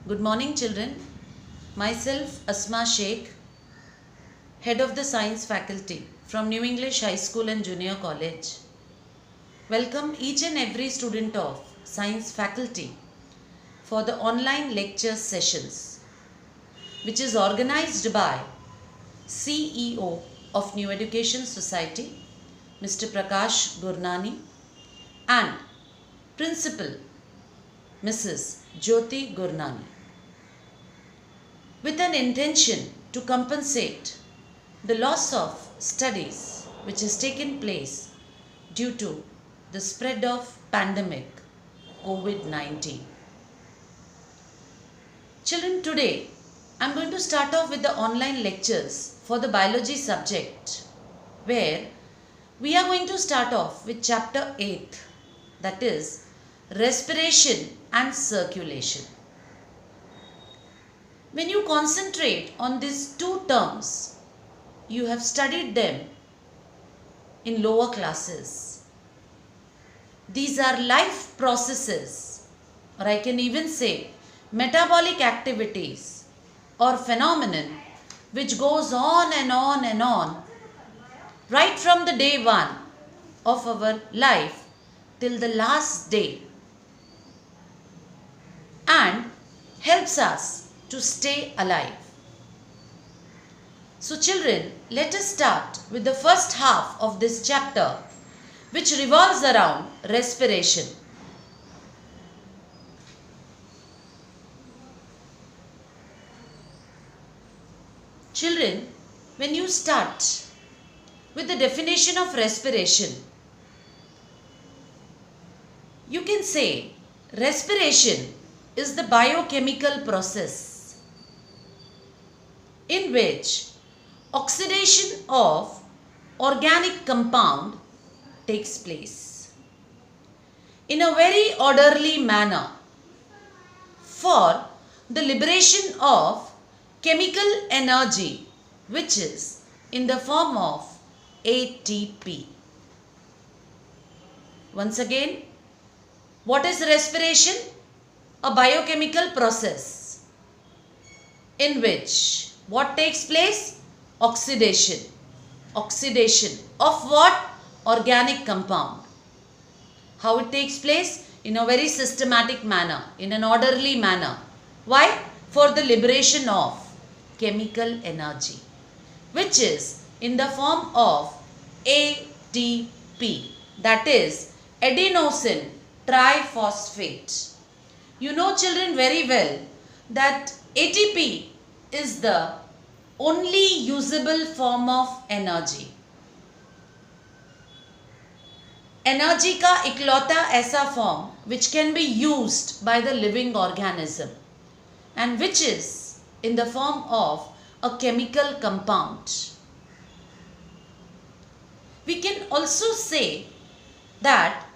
Good morning, children. Myself, Asma Sheikh, Head of the Science Faculty from New English High School and Junior College. Welcome each and every student of Science Faculty for the online lecture sessions, which is organized by CEO of New Education Society, Mr. Prakash Gurnani, and Principal, Mrs. Jyoti Gurnani, with an intention to compensate the loss of studies which has taken place due to the spread of pandemic COVID-19. Children, today I am going to start off with the online lectures for the biology subject, where we are going to start off with chapter 8, that is respiration and circulation. When you concentrate on these two terms, you have studied them in lower classes. These are life processes, or I can even say metabolic activities or phenomenon which goes on and on and on right from the day one of our life till the last day, and helps us to stay alive. So children, let us start with the first half of this chapter, which revolves around respiration. Children, when you start with the definition of respiration, you can say respiration is the biochemical process in which oxidation of organic compound takes place in a very orderly manner for the liberation of chemical energy, which is in the form of ATP. Once again, what is respiration? A biochemical process in which what takes place? Oxidation. Oxidation of what? Organic compound. How it takes place? In a very systematic manner, in an orderly manner. Why? For the liberation of chemical energy, which is in the form of ATP, that is adenosine triphosphate. You know, children, very well that ATP is the only usable form of energy. Energy का इकलौता ऐसा form which can be used by the living organism and which is in the form of a chemical compound. We can also say that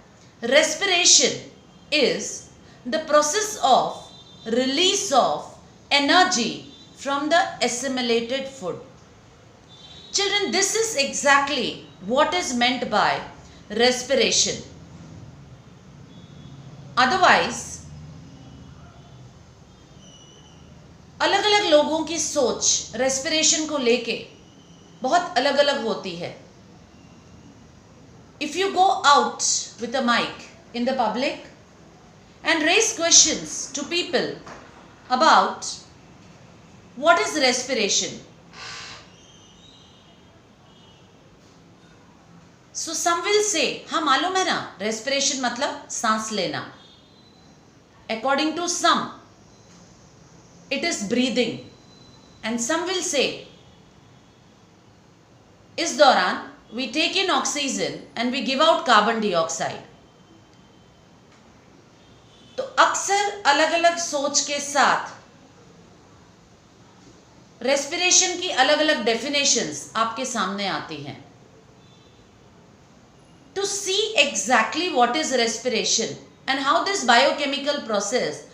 respiration is the process of release of energy from the assimilated food. Children, this is exactly what is meant by respiration. Otherwise, अलग अलग लोगों की सोच respiration को लेके बहुत अलग अलग होती है. If you go out with a mic in the public and raise questions to people about what is respiration, so some will say, हाँ मालूम है ना, respiration मतलब सांस लेना. According to some, it is breathing. And some will say, इस दौरान we take in oxygen and we give out carbon dioxide. तो अक्सर अलग अलग सोच के साथ रेस्पिरेशन की अलग अलग डेफिनेशंस आपके सामने आती हैं. To see exactly what is respiration and how this biochemical process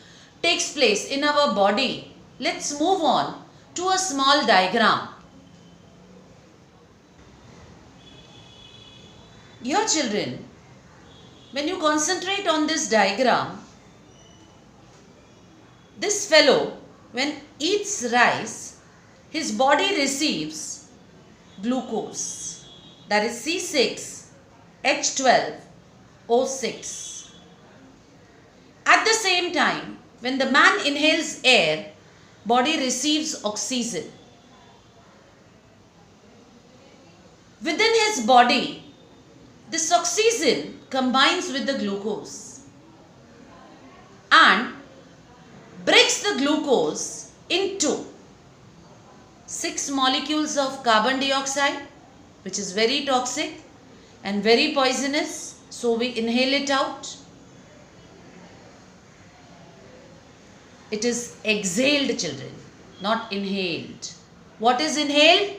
takes place in our body, let's move on to a small diagram. Dear children, when you concentrate on this diagram, This fellow, when eats rice, his body receives glucose, that is C6H12O6. At the same time, when the man inhales air, body receives oxygen. Within his body, this oxygen combines with the glucose and breaks the glucose into 6 molecules of carbon dioxide, which is very toxic and very poisonous, so we inhale it out. It is exhaled, children, not inhaled. What is inhaled?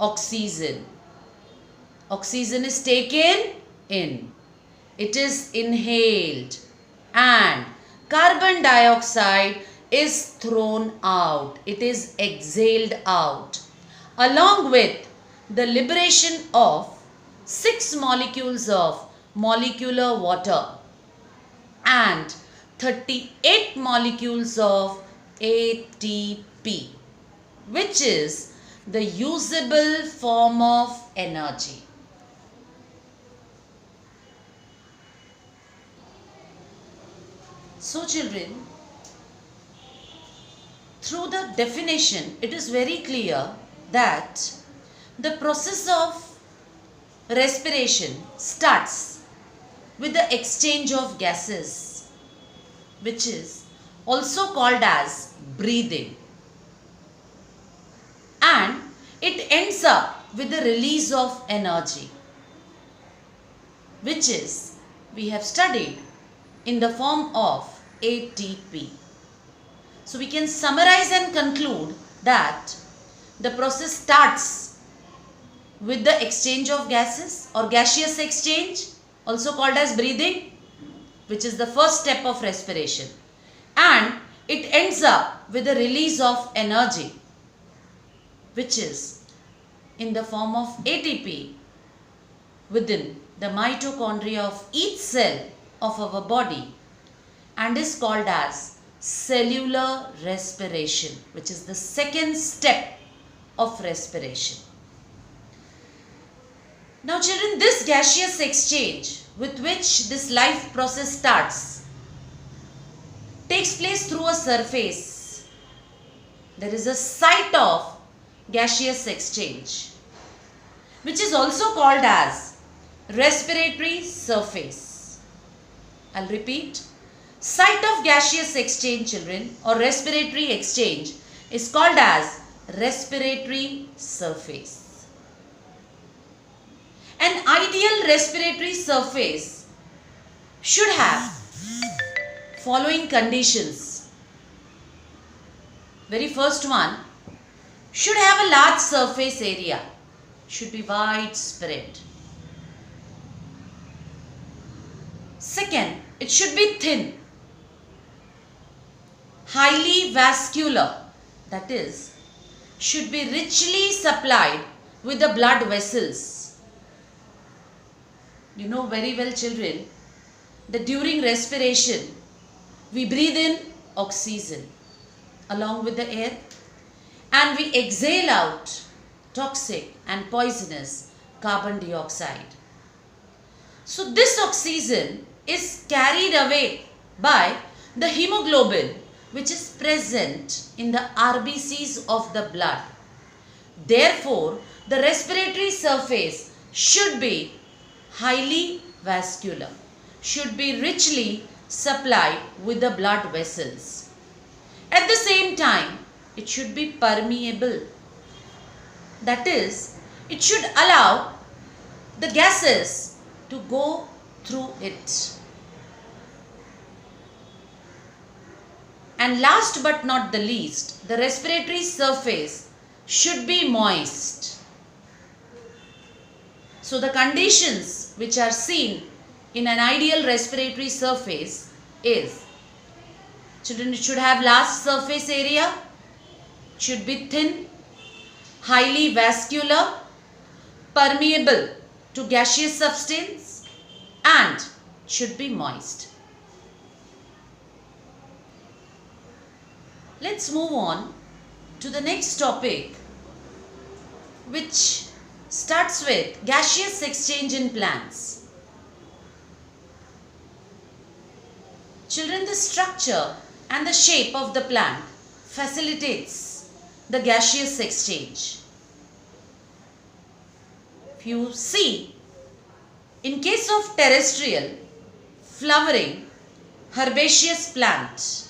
Oxygen. Oxygen is taken in. It is inhaled. And carbon dioxide is thrown out. It is exhaled out. Along with the liberation of 6 molecules of molecular water and 38 molecules of ATP, which is the usable form of energy. So children, through the definition, it is very clear that the process of respiration starts with the exchange of gases, which is also called as breathing, and it ends up with the release of energy, which is we have studied in the form of ATP. So we can summarize and conclude that the process starts with the exchange of gases or gaseous exchange, also called as breathing, which is the first step of respiration, and it ends up with the release of energy, which is in the form of ATP within the mitochondria of each cell of our body, and is called as cellular respiration, which is the second step of respiration. Now children, this gaseous exchange with which this life process starts takes place through a surface. There is a site of gaseous exchange, which is also called as respiratory surface. I'll repeat. Site of gaseous exchange, children, or respiratory exchange is called as respiratory surface. An ideal respiratory surface should have following conditions. Very first one, should have a large surface area, should be widespread. Second, it should be thin, highly vascular, that is, should be richly supplied with the blood vessels. You know very well, children, that during respiration, we breathe in oxygen along with the air, and we exhale out toxic and poisonous carbon dioxide. So this oxygen is carried away by the hemoglobin, which is present in the RBCs of the blood. Therefore, the respiratory surface should be highly vascular, should be richly supplied with the blood vessels. At the same time, it should be permeable. That is, it should allow the gases to go through it. And last but not the least, the respiratory surface should be moist. So the conditions which are seen in an ideal respiratory surface is, children, it should have large surface area, should be thin, highly vascular, permeable to gaseous substance, and should be moist. Let's move on to the next topic, which starts with gaseous exchange in plants. Children, the structure and the shape of the plant facilitates the gaseous exchange. If you see, in case of terrestrial, flowering, herbaceous plant,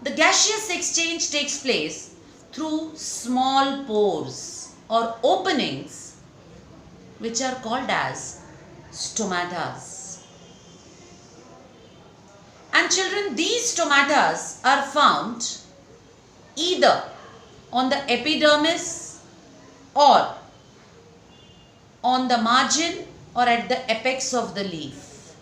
the gaseous exchange takes place through small pores or openings, which are called as stomatas. And children, these stomatas are found either on the epidermis or on the margin or at the apex of the leaf,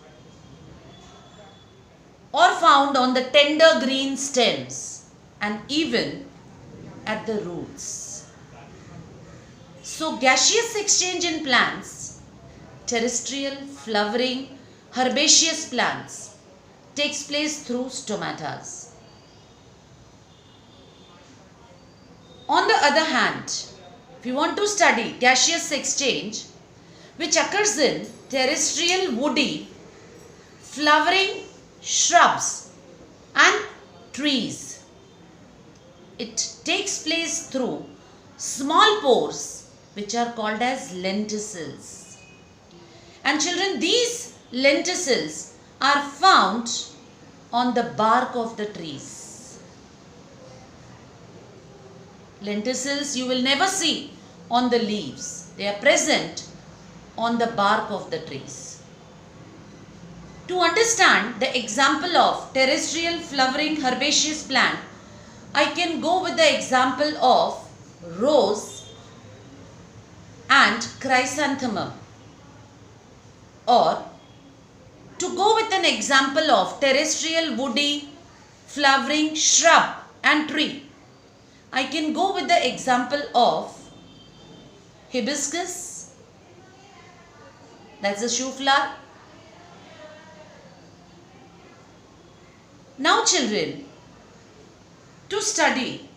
or found on the tender green stems and even at the roots. So gaseous exchange in plants, terrestrial, flowering, herbaceous plants, takes place through stomatas. On the other hand, if you want to study gaseous exchange which occurs in terrestrial woody, flowering shrubs and trees, it takes place through small pores which are called as lenticels. And children, these lenticels are found on the bark of the trees. Lenticels you will never see on the leaves. They are present on the bark of the trees. To understand the example of terrestrial flowering herbaceous plant, I can go with the example of rose and chrysanthemum, or to go with an example of terrestrial woody flowering shrub and tree, I can go with the example of hibiscus, that's the shoe flower. Now children, to study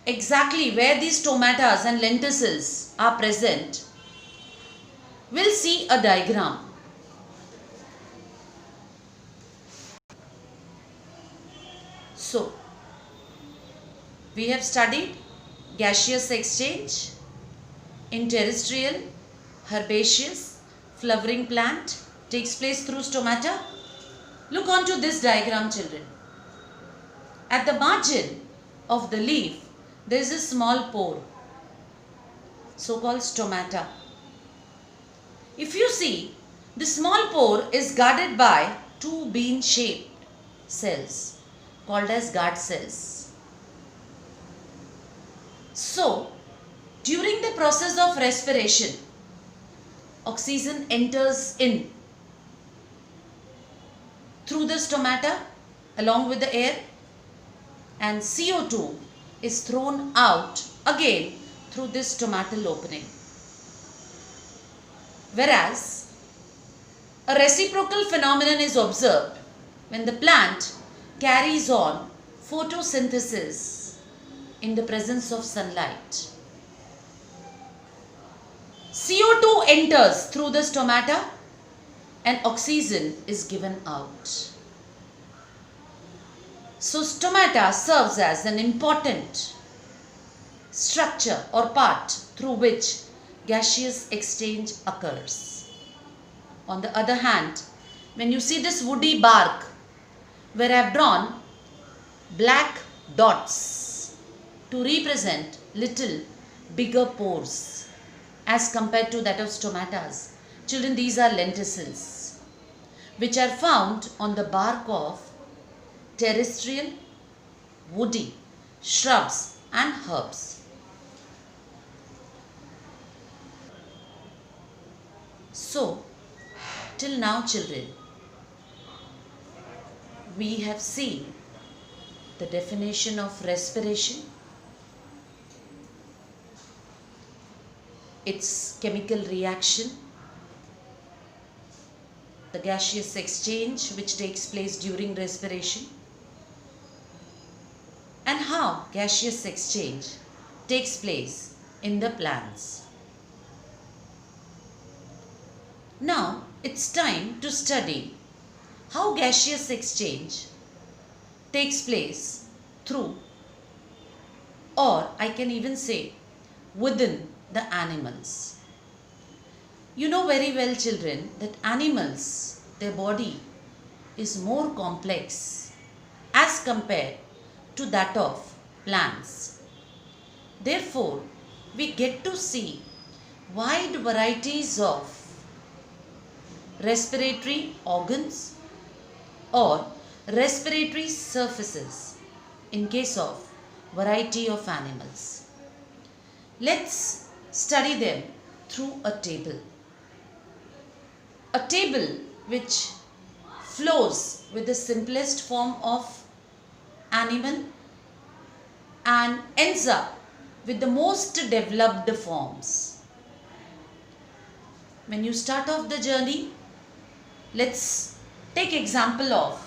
exactly where these stomatas and lenticels are present, we'll see a diagram. So, we have studied gaseous exchange in terrestrial, herbaceous, flowering plant takes place through stomata. Look onto this diagram, children. At the margin of the leaf, there is a small pore, so-called stomata. If you see, the small pore is guarded by two bean-shaped cells called as guard cells. So, during the process of respiration, oxygen enters in through the stomata along with the air, and CO2 is thrown out again through this stomatal opening. Whereas a reciprocal phenomenon is observed when the plant carries on photosynthesis in the presence of sunlight. CO2 enters through the stomata and oxygen is given out. So stomata serves as an important structure or part through which gaseous exchange occurs. On the other hand, when you see this woody bark, where I have drawn black dots to represent little bigger pores as compared to that of stomatas. Children, these are lenticels which are found on the bark of terrestrial, woody, shrubs and herbs. So, till now children, we have seen the definition of respiration, its chemical reaction, the gaseous exchange which takes place during respiration, and how gaseous exchange takes place in the plants. Now it's time to study how gaseous exchange takes place through, or I can even say within, the animals. You know very well, children, that animals, their body is more complex as compared to that of plants. Therefore, we get to see wide varieties of respiratory organs or respiratory surfaces in case of variety of animals. Let's study them through a table. A table which flows with the simplest form of animal and ends up with the most developed forms. When you start off the journey, let's take example of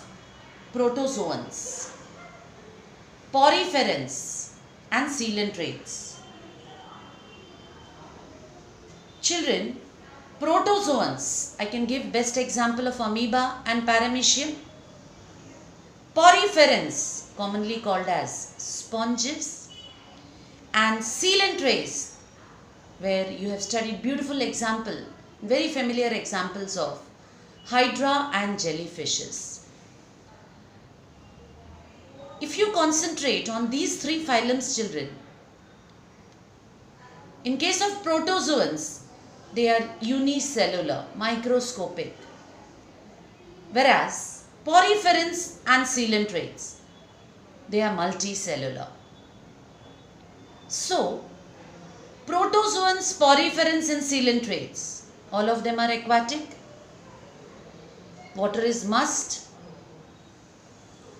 protozoans, poriferans and coelentrates. Children, protozoans, I can give best example of amoeba and paramecium. Poriferans, commonly called as sponges, and coelentrates, where you have studied beautiful example, very familiar examples of hydra and jellyfishes. If you concentrate on these three phylums, children, in case of protozoans, they are unicellular, microscopic, whereas poriferans and coelentrates, they are multicellular. So, protozoans, poriferans and coelentrates, all of them are aquatic. Water is must.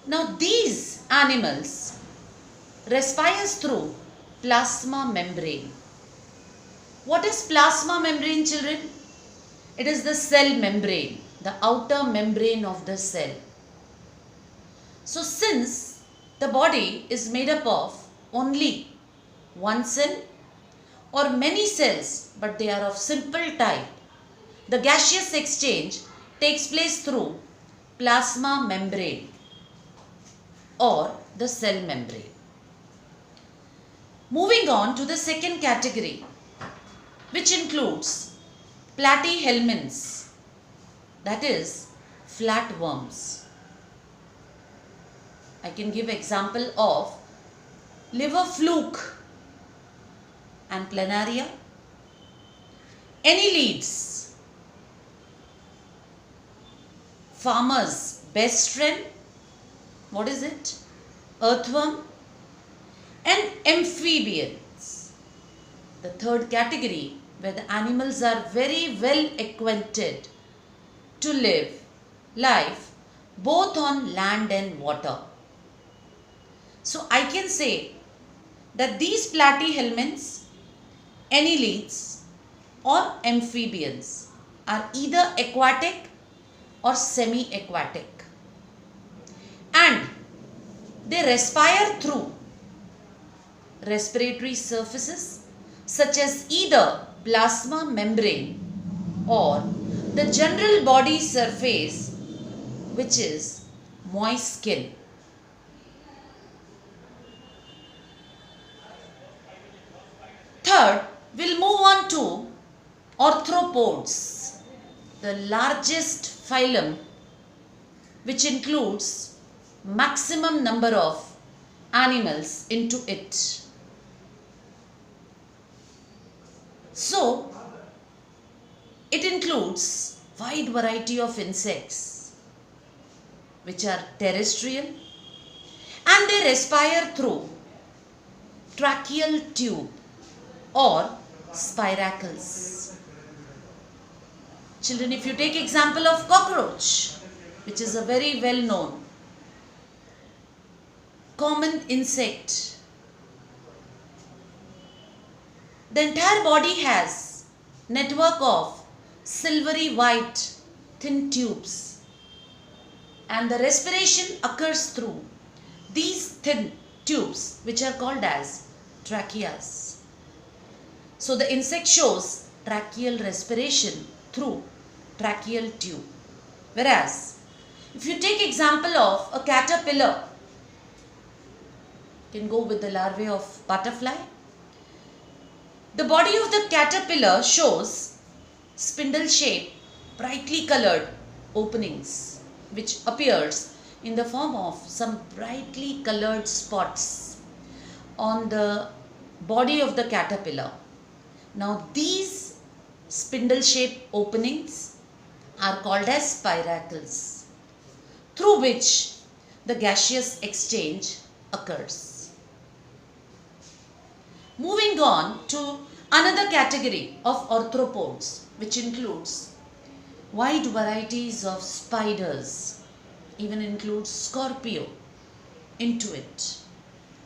Now these animals respires through plasma membrane. What is plasma membrane, children? It is the cell membrane, the outer membrane of the cell. So since the body is made up of only one cell or many cells, but they are of simple type, the gaseous exchange takes place through plasma membrane or the cell membrane. Moving on to the second category, which includes platyhelminths, that is flatworms. I can give example of liver fluke and planaria, annealids, farmer's best friend, what is it? Earthworm, and amphibians. The third category, where the animals are very well acquainted to live life both on land and water. So I can say that these platyhelminths, annealids or amphibians are either aquatic or semi-aquatic, and they respire through respiratory surfaces such as either plasma membrane or the general body surface, which is moist skin. Third, we'll move on to arthropods, the largest phylum, which includes maximum number of animals into it. So, it includes wide variety of insects which are terrestrial and they respire through tracheal tube or spiracles. Children, if you take example of cockroach, which is a very well known common insect, the entire body has network of silvery white thin tubes, and the respiration occurs through these thin tubes which are called as tracheas. So the insect shows tracheal respiration through tracheal tube. Whereas if you take example of a caterpillar, you can go with the larvae of butterfly. The body of the caterpillar shows spindle shaped, brightly colored openings which appears in the form of some brightly colored spots on the body of the caterpillar. Now these spindle shaped openings are called as spiracles, through which the gaseous exchange occurs. Moving on to another category of arthropods, which includes wide varieties of spiders, even includes scorpio into it,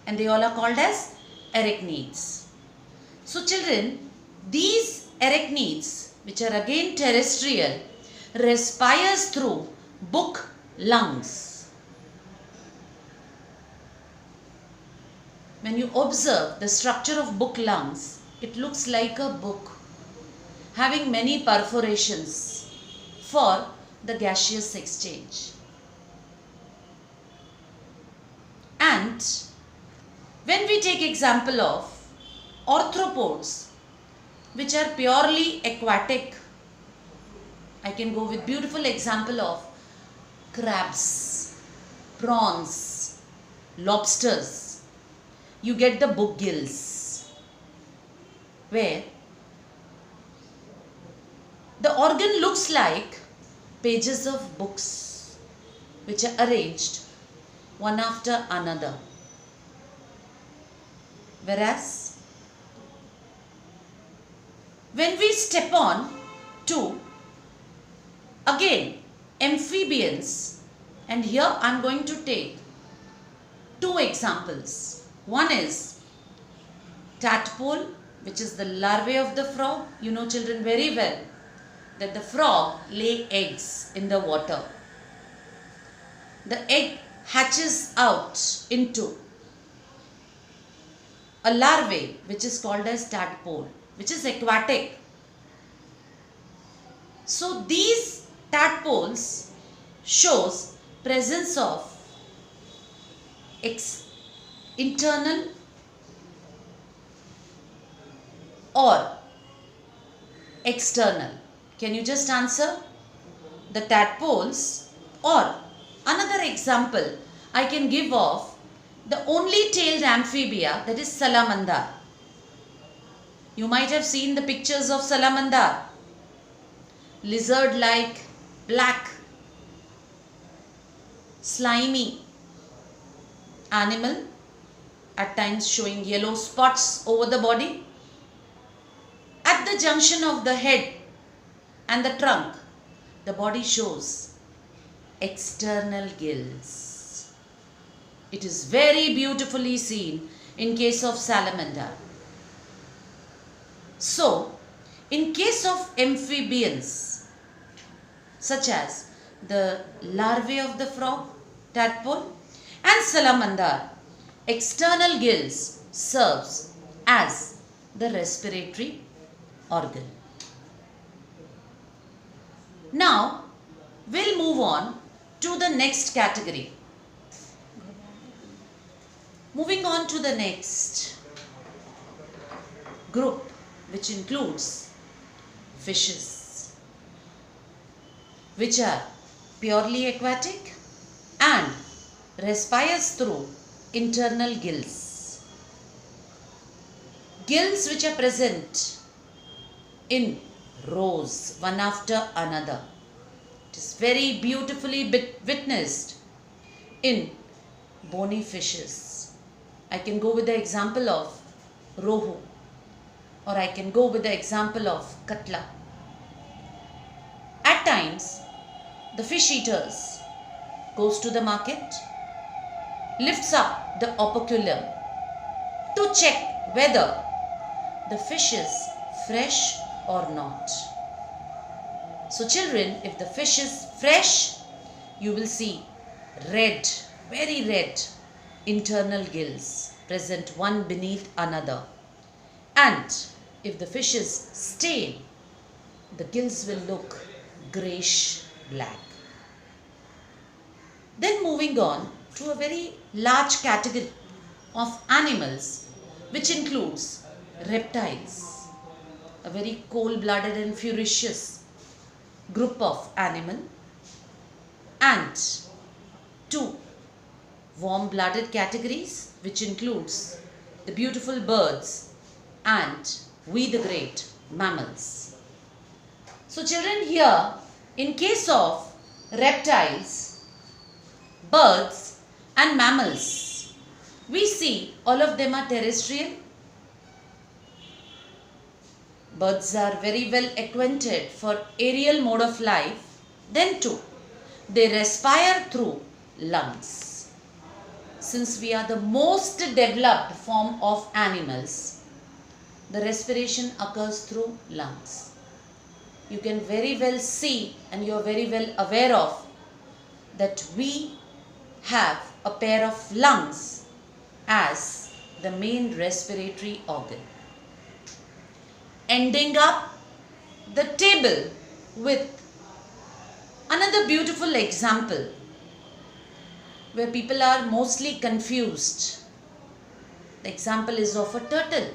and they all are called as arachnids. So children, these arachnids, which are again terrestrial, respires through book lungs. When you observe the structure of book lungs, it looks like a book having many perforations for the gaseous exchange. And when we take example of arthropods which are purely aquatic, I can go with beautiful example of crabs, prawns, lobsters. You get the book gills, where the organ looks like pages of books which are arranged one after another. Whereas when we step on to again amphibians, and here I am going to take two examples. One is tadpole, which is the larvae of the frog. You know children very well that the frog lay eggs in the water. The egg hatches out into a larvae which is called as tadpole, which is aquatic. So these tadpoles shows presence of internal or external. Can you just answer? The tadpoles, or another example I can give of the only tailed amphibia, that is salamander. You might have seen the pictures of salamander. Lizard-like, black, slimy animal, at times showing yellow spots over the body. At the junction of the head and the trunk, the body shows external gills. It is very beautifully seen in case of salamander. So, in case of amphibians, such as the larvae of the frog, tadpole and salamander, external gills serves as the respiratory organ. Now, we'll move on to the next category. Moving on to the next group, which includes fishes, which are purely aquatic and respires through internal gills. Gills which are present in rows, one after another. It is very beautifully witnessed in bony fishes. I can go with the example of rohu, or I can go with the example of katla. At times, the fish eaters goes to the market, lifts up the operculum to check whether the fish is fresh or not. So children, if the fish is fresh, you will see red, very red internal gills present one beneath another. And if the fish is stale, the gills will look greyish black. Then moving on to a very large category of animals, which includes reptiles, a very cold-blooded and ferocious group of animal, and two warm-blooded categories, which includes the beautiful birds and we the great mammals. So children, here in case of reptiles, birds and mammals, we see all of them are terrestrial. Birds are very well acquainted for aerial mode of life. Then too, they respire through lungs. Since we are the most developed form of animals, the respiration occurs through lungs. You can very well see and you are very well aware of that we have a pair of lungs as the main respiratory organ. Ending up the table with another beautiful example where people are mostly confused. The example is of a turtle,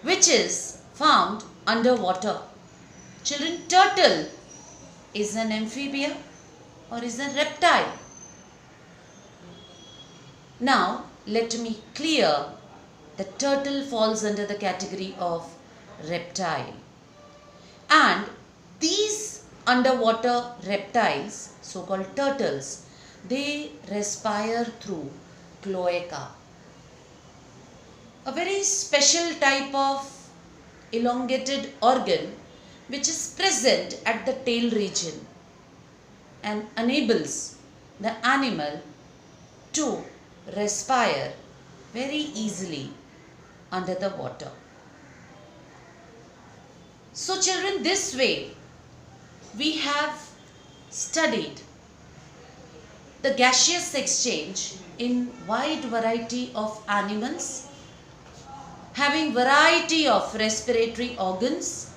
which is found underwater. Children, turtle is an amphibia or is a reptile? Now, let me clear that turtle falls under the category of reptile. And these underwater reptiles, so-called turtles, they respire through cloaca, a very special type of elongated organ which is present at the tail region and enables the animal to respire very easily under the water. So children, this way we have studied the gaseous exchange in wide variety of animals having variety of respiratory organs.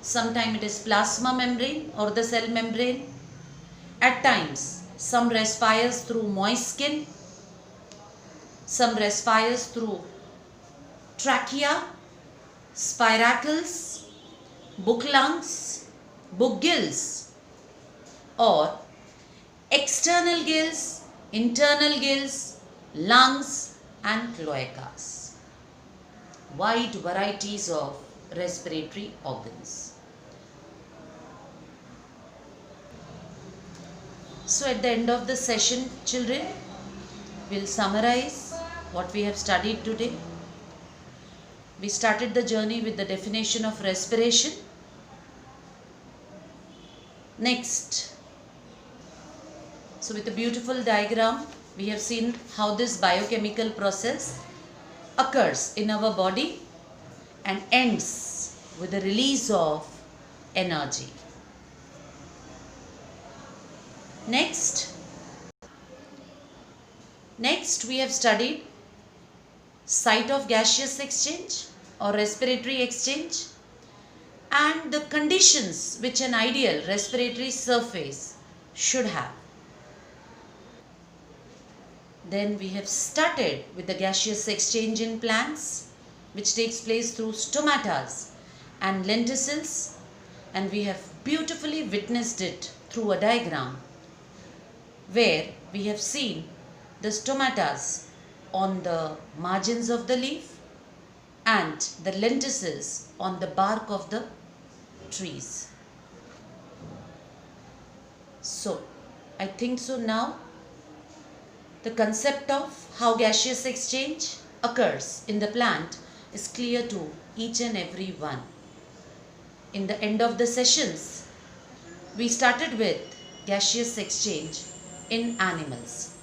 Sometimes it is plasma membrane or the cell membrane. At times some respires through moist skin, some respires through trachea, spiracles, book lungs, book gills, or external gills, internal gills, lungs and cloacas. Wide varieties of respiratory organs. So at the end of the session, children, we'll summarize what we have studied today. We started the journey with the definition of respiration. Next, so with a beautiful diagram, we have seen how this biochemical process occurs in our body and ends with the release of energy. Next we have studied site of gaseous exchange or respiratory exchange and the conditions which an ideal respiratory surface should have. Then we have started with the gaseous exchange in plants, which takes place through stomatas and lenticels, and we have beautifully witnessed it through a diagram where we have seen the stomatas on the margins of the leaf and the lenticels on the bark of the trees. So, I think so now the concept of how gaseous exchange occurs in the plant is clear to each and every one. In the end of the sessions, we started with gaseous exchange in animals.